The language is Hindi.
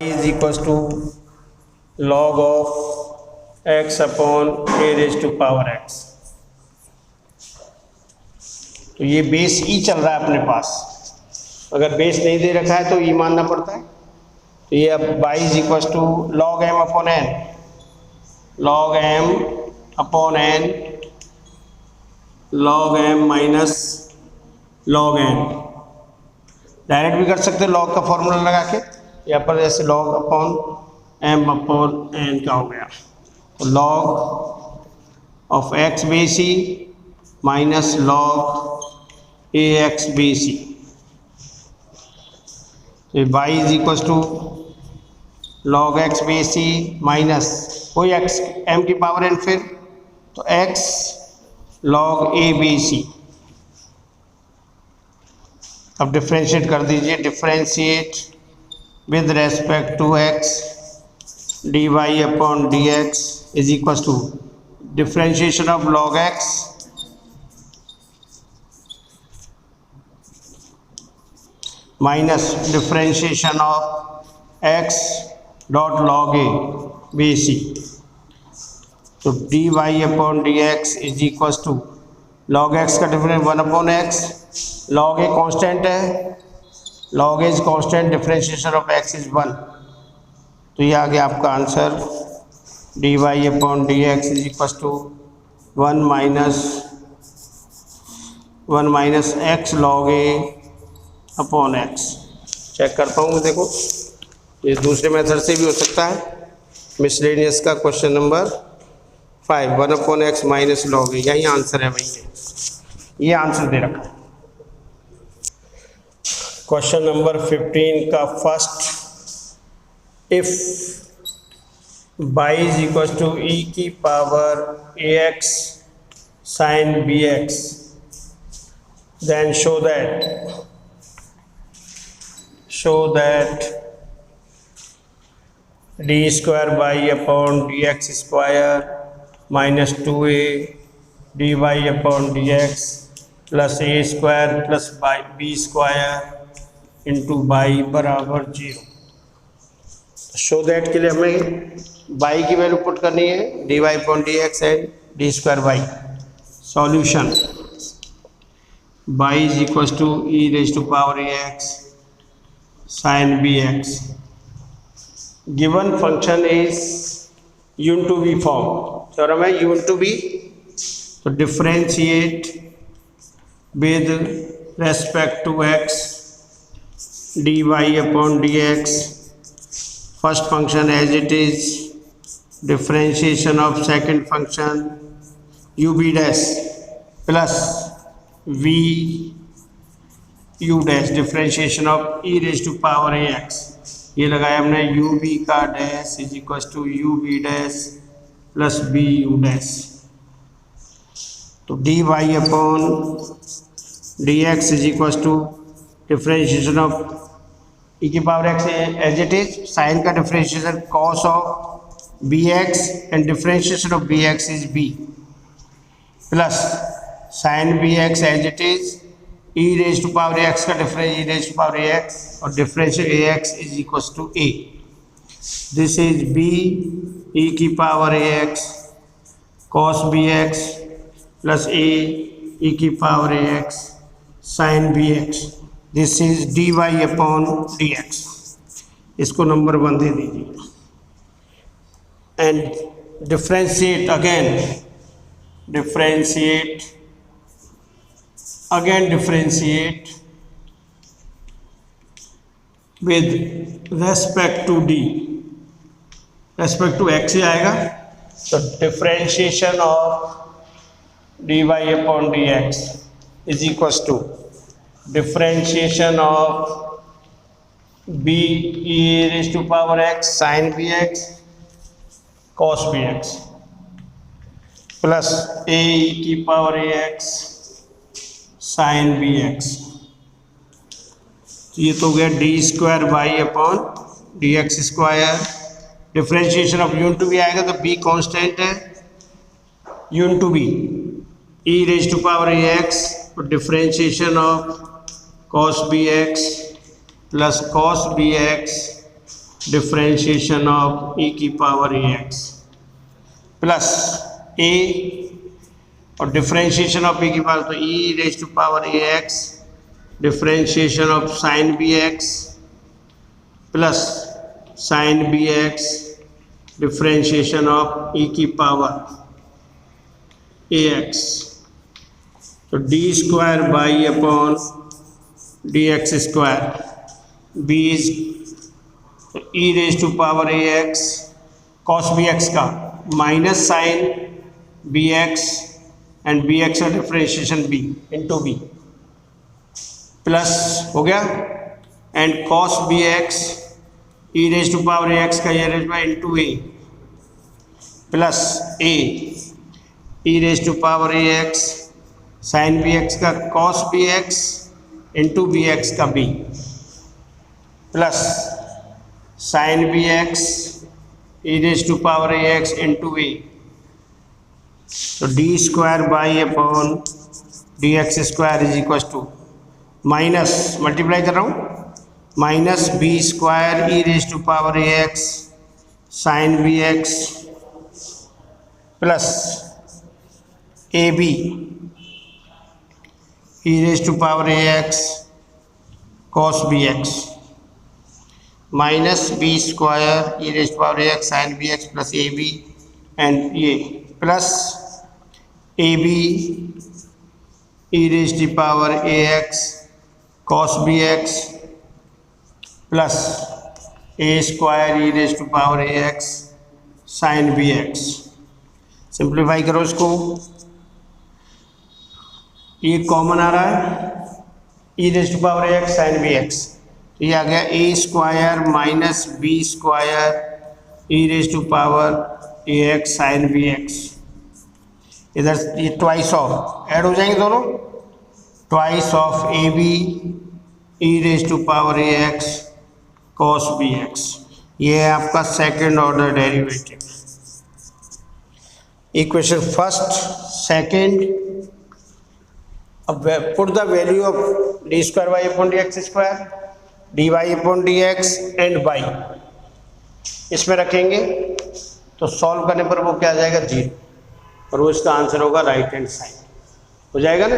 Is equal to log of x upon a raise to power x। तो ये बेस ई चल रहा है अपने पास, अगर बेस नहीं दे रखा है तो ई मानना पड़ता है। तो ये अब y is equal to log m upon n, log m upon n, log m minus log n। Direct भी कर सकते हो log का फॉर्मूला लगा के, यहाँ पर जैसे log upon m upon n का हो गया, तो log of x base e minus log ax base e. तो y is equal to log x base e minus कोई x m की पावर n, फिर तो x log a base e. अब डिफ्रेंशिएट कर दीजिए, differentiate with respect to x dy upon dx is equal to differentiation of log x minus differentiation of x dot log a base e. तो dy upon dx is equal to log x का difference 1 upon x, log a constant है, log a is constant, differentiation of x is 1। तो ये आ गया आपका answer, dy upon dx is equal to 1 minus x log a upon x। Check करता हूँ, देखो ये दूसरे मेथड से भी हो सकता है। मिसलेनियस का question number 5, 1 upon x minus log a, यही आंसर है भैया, ये आंसर दे रखा है। क्वेश्चन नंबर 15 का first, if y is equal to e की power ax sin bx, then show that d square y upon dx square minus 2a dy upon dx plus a square plus b square into y बराबर 0। शो दैट के लिए हमें y की वैल्यू पुट करनी है, dy upon dx and d square y। Solution y is equal to e raise to power ax sin bx। Given function is u into b form, theorem है यून टू बी। तो differentiate with respect to x dy upon dx, first function as it is, differentiation of second function u b dash plus v u dash, differentiation of e raise to power ax। ये लगाया हमने u b का dash is equal to u b dash plus b u dash. तो dy upon dx is equal to differentiation of e की power x as it is, sine का differentiation cos of bx and differentiation of bx is b plus sine bx as it is, e raise to power x का difference e raise to power ax और differential ax is equal to a। This is b e की power ax cos bx plus a e की power ax sin bx। This is dy upon dx। इसको नंबर 1 दे दीजिए and differentiate again, differentiate with respect to d, respect to x ही आएगा। तो differentiation of dy upon dx is equal to differentiation of b e raise to power x sin bx cos bx plus a e की पावर ax sin bx। तो ये तो हो गया D square y upon d x square. Differentiation of u into b आएगा तो बी कांस्टेंट है, u into b e raise to power a x और differentiation of cos b x plus cos b x differentiation of e की पावर ax प्लस a और डिफरेंशिएशन ऑफ e की पावर तो e raise to power ax differentiation of sine bx plus sine bx differentiation of e की पावर ax तो d square by upon dx square b is e raise to power ax cos bx का minus sine bx and bx का differentiation b into b plus हो गया and cos bx e raise to power ax का ये raise by into a plus a e raise to power ax sign bx का cos bx इंटू bx का b plus sine bx e raise to power ax into a तो d square by upon dx square is equal to minus multiply कर रहा हूँ minus b square e raise to power ax sign bx plus ab e raise to power ax cos bx minus b square e raise to power ax sign bx plus ab and ये plus ab e raise to power ax cos bx plus a square e raise to power ax sign bx simplify करो इसको ये कॉमन आ रहा है e raise to power ax sign bx तो ये आ गया a square minus b square e raise to power ax sign bx इधर ये ट्वाइस ऑफ ऐड हो जाएंगे दोनों twice of ab e raise to power ax cos bx ये है आपका second order derivative equation first second अब put the value of d square y upon d x square d y upon d x and Y इसमें रखेंगे तो सॉल्व करने पर वो क्या आ जाएगा 0 और वो इसका आंसर होगा राइट हैंड साइड हो जाएगा ना।